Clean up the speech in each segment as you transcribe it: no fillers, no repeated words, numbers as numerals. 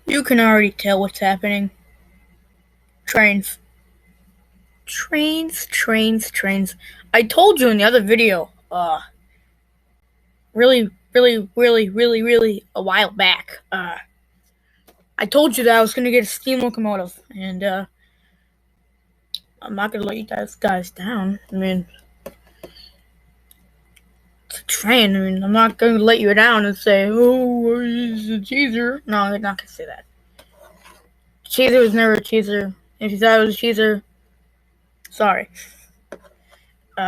You can already tell what's happening. Trains. Trains. I told you in the other video, really a while back, I told you that I was gonna get a steam locomotive, and, I'm not gonna let you guys down. I mean, it's a train. I mean, I'm not gonna let you down and say, oh, it's a teaser. No, I'm not gonna say that. Teaser was never a teaser. If you thought it was a teaser, sorry.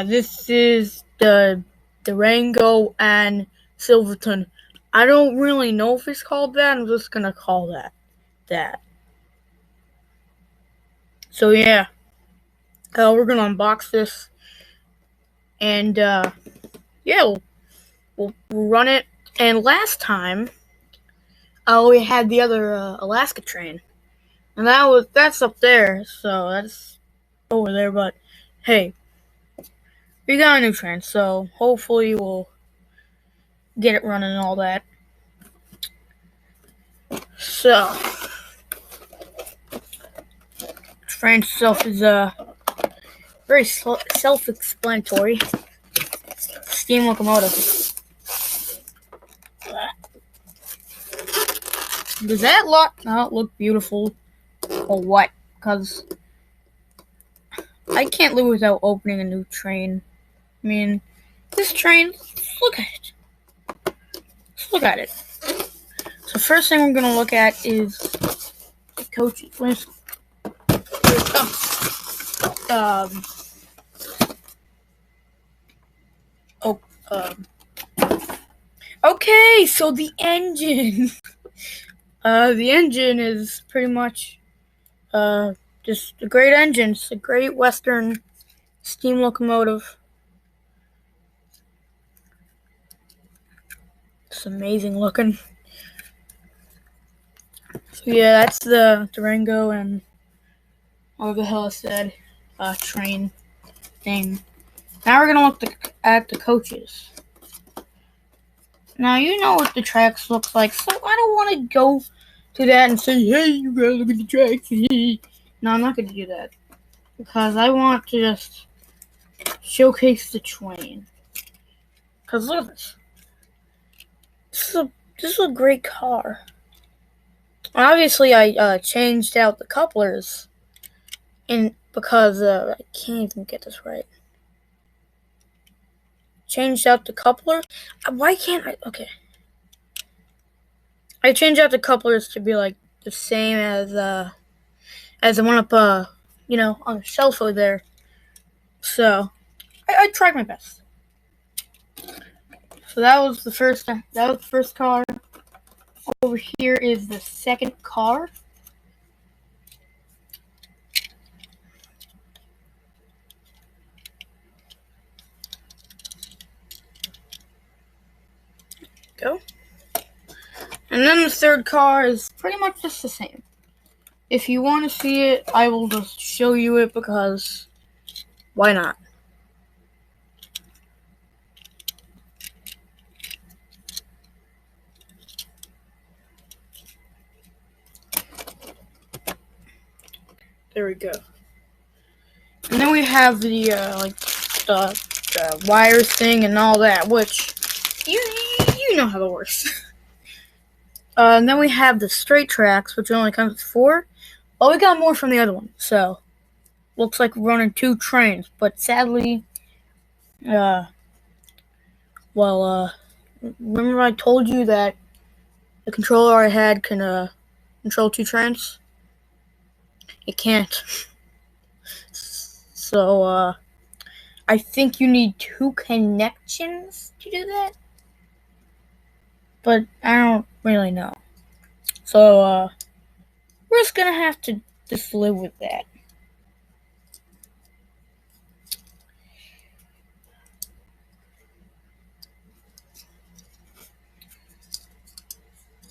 This is the Durango and Silverton. I don't really know if it's called that. I'm just gonna call that. So yeah, we're gonna unbox this, and yeah, we'll run it. And last time, we had the other Alaska train, and that's up there. So that's over there. But hey, we got a new train, so hopefully we'll get it running and all that. So, train itself is very self-explanatory. Steam locomotive. Does that look beautiful or what? Because I can't live without opening a new train. I mean, this train, look at it. Let's look at it. So first thing we're gonna look at is the coaches. Okay, so the engine. The engine is pretty much just a great engine. It's a great Western steam locomotive. It's amazing looking. So yeah, that's the Durango and whatever the hell I said, train thing. Now we're gonna look at the coaches. Now you know what the tracks look like, so I don't want to go to that and say, hey, you gotta look at the tracks. No, I'm not gonna do that, because I want to just showcase the train. Because look at this. This is a great car. Obviously, I changed out the couplers, because I can't even get this right. Changed out the couplers. Why can't I? Okay. I changed out the couplers to be like the same as the one up, on the shelf over there. So I tried my best. So that was the first car. Over here is the second car. Go. And then the third car is pretty much just the same. If you want to see it, I will just show you it, because why not? There we go. And then we have the wires thing and all that, which you know how it works. And then we have the straight tracks, which only comes with 4. Oh, we got more from the other one, so looks like we're running 2 trains. But sadly, remember I told you that the controller I had can control 2 trains? It can't. So I think you need 2 connections to do that, but I don't really know. So we're just gonna have to just live with that.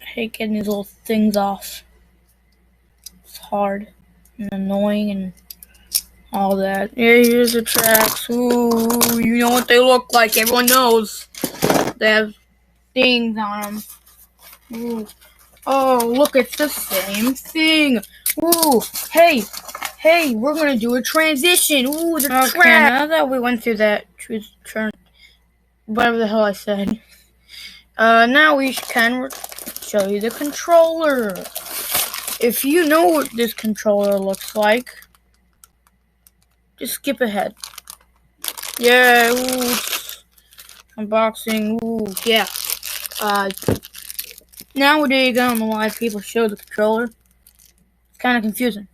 I hate getting these little things off. It's hard and annoying and all that. Yeah, here's the tracks. Ooh, you know what they look like. Everyone knows. They have things on them. Ooh. Oh, look, it's the same thing. Ooh, hey, we're gonna do a transition. Ooh, the track. Okay, now that we went through that whatever the hell I said, now we can show you the controller. If you know what this controller looks like, just skip ahead. Yeah, ooh, unboxing, ooh, yeah. Nowadays, I don't know why people show the controller. It's kind of confusing.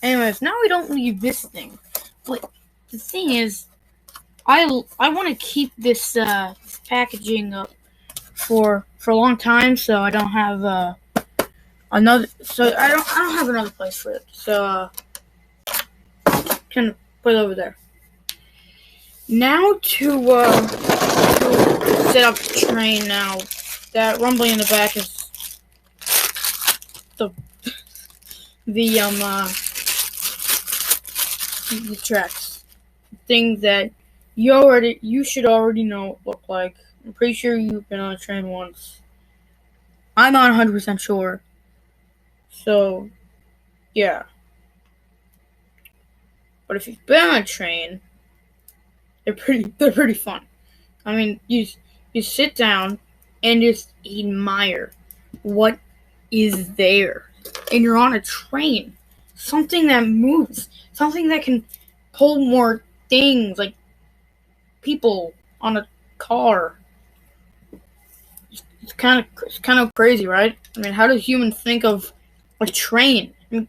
Anyways, now we don't need this thing. But the thing is, I want to keep this packaging up for a long time, so I don't have another. So I don't have another place for it. So can put it over there. Now to set up the train. Now that rumbling in the back is the tracks, things that you should already know what look like. I'm pretty sure you've been on a train once. I'm not 100% sure. So, yeah. But if you've been on a train, they're pretty fun. I mean, you sit down and just admire what is there. And you're on a train. Something that moves. Something that can pull more things, like people on a car. It's kind of crazy, right? I mean, how do humans think of a train? I mean,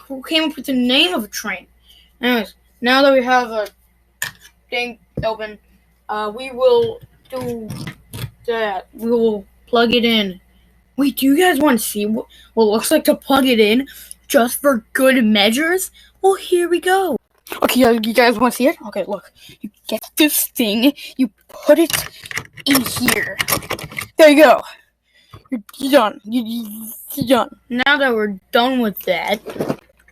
who came up with the name of a train? Anyways, now that we have a thing open, we will do that. We will plug it in. Wait, do you guys want to see what it looks like to plug it in just for good measures? Well, here we go. Okay, you guys want to see it? Okay, look. You get this thing, you put it in here. There you go. You're done. You're done. Now that we're done with that,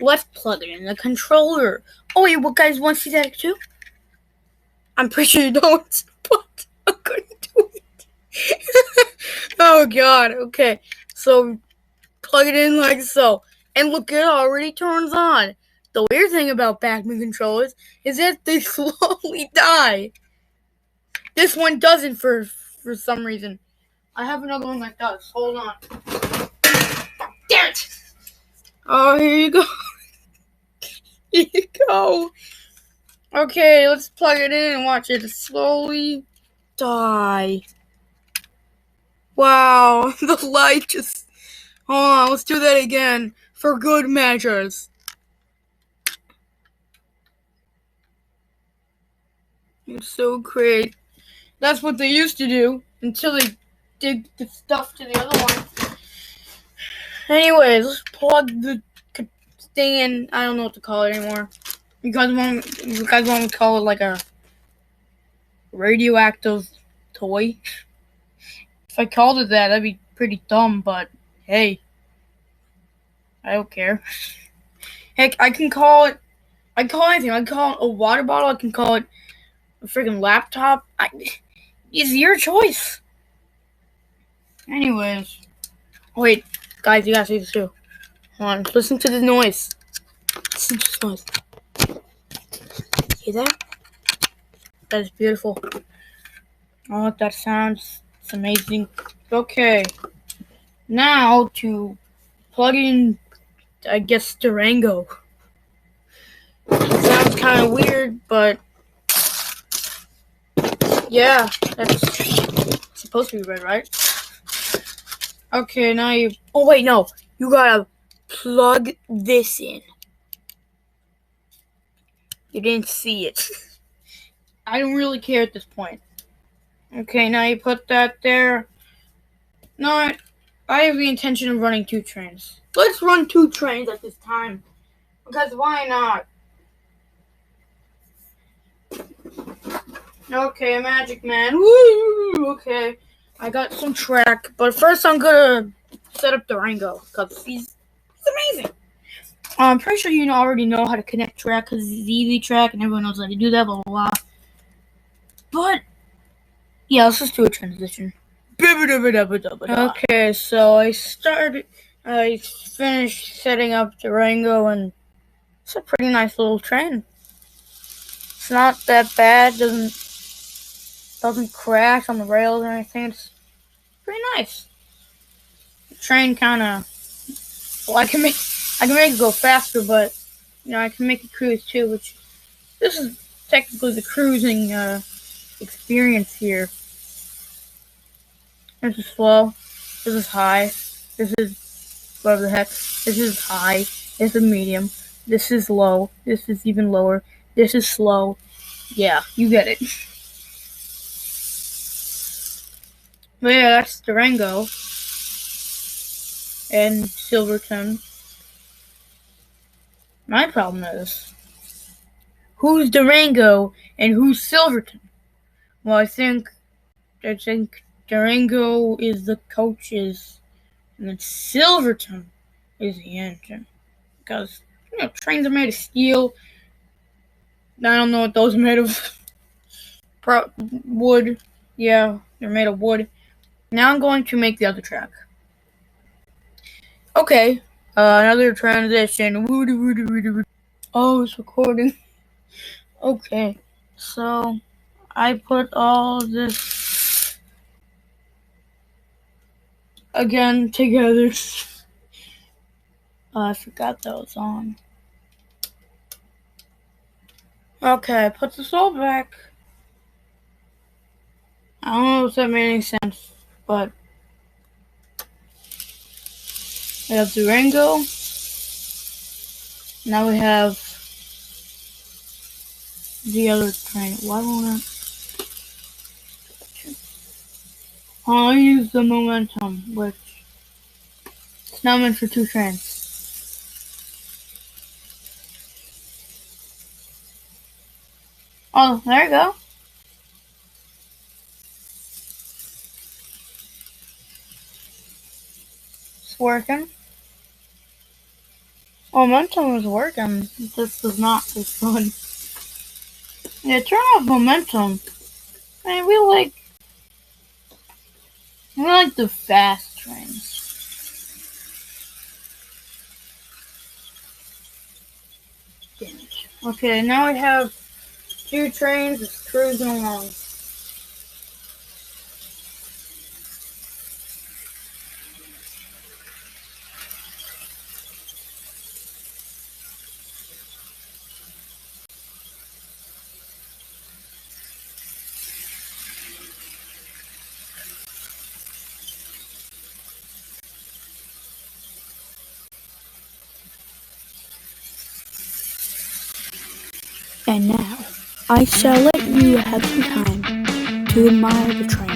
let's plug it in the controller. Oh, wait, what guys want to see that too? I'm pretty sure you don't, but I'm gonna do it. Oh, God. Okay, so plug it in like so. And look, it already turns on. The weird thing about Pac-Man controllers is that they slowly die. This one doesn't for some reason. I have another one that does. Hold on. Damn it! Oh, here you go. Here you go. Okay, let's plug it in and watch it slowly die. Wow, the light just... Hold on, let's do that again for good measures. It's so great. That's what they used to do until they did the stuff to the other one. Anyways, let's plug the thing in. I don't know what to call it anymore. You guys want me to call it like a radioactive toy? If I called it that, that'd be pretty dumb, but hey. I don't care. Heck, I can call it anything. I can call it a water bottle. I can call it a freaking laptop. It's your choice. Anyways. Wait, guys, you gotta see this too. Hold on, listen to the noise. Listen to this noise. Hear that? That is beautiful. Oh, that sounds. It's amazing. Okay. Now to plug in, I guess, Durango. It sounds kind of weird, but yeah, that's supposed to be red, right? Okay, now you... Oh, wait, no. You gotta plug this in. You didn't see it. I don't really care at this point. Okay, now you put that there. No, I have the intention of running 2 trains. Let's run 2 trains at this time. Because why not? Okay, Magic Man. Woo! Okay, I got some track. But first I'm gonna set up Durango. Because he's amazing. I'm pretty sure you already know how to connect track. Because he's easy track and everyone knows how to do that. Blah, blah, blah. But, yeah, let's just do a transition. Okay, so I finished setting up Durango, and it's a pretty nice little train. It's not that bad, doesn't crash on the rails or anything. It's pretty nice. The train kinda, well, I can make it go faster, but I can make it cruise too, which this is technically the cruising experience here. This is slow. This is high. This is whatever the heck. This is high. This is medium. This is low. This is even lower. This is slow. Yeah, you get it. But yeah, that's Durango and Silverton. My problem is, who's Durango and who's Silverton? Well, I think Durango is the coaches, and then Silverton is the engine. Because, trains are made of steel. I don't know what those are made of. Wood. Yeah, they're made of wood. Now I'm going to make the other track. Okay, another transition. Oh, it's recording. Okay, so I put all this again together. I forgot that was on. Okay, I put this all back. I don't know if that made any sense, but we have Durango. Now we have the other train. Why won't it? I'll use the momentum, which is now meant for two trains. Oh, there you go. It's working. Momentum is working. This does not this good. Yeah, turn off momentum. I mean, we like the fast trains. Damn it. Okay, now we have two trains just cruising along. And now, I shall let you have some time to admire the train.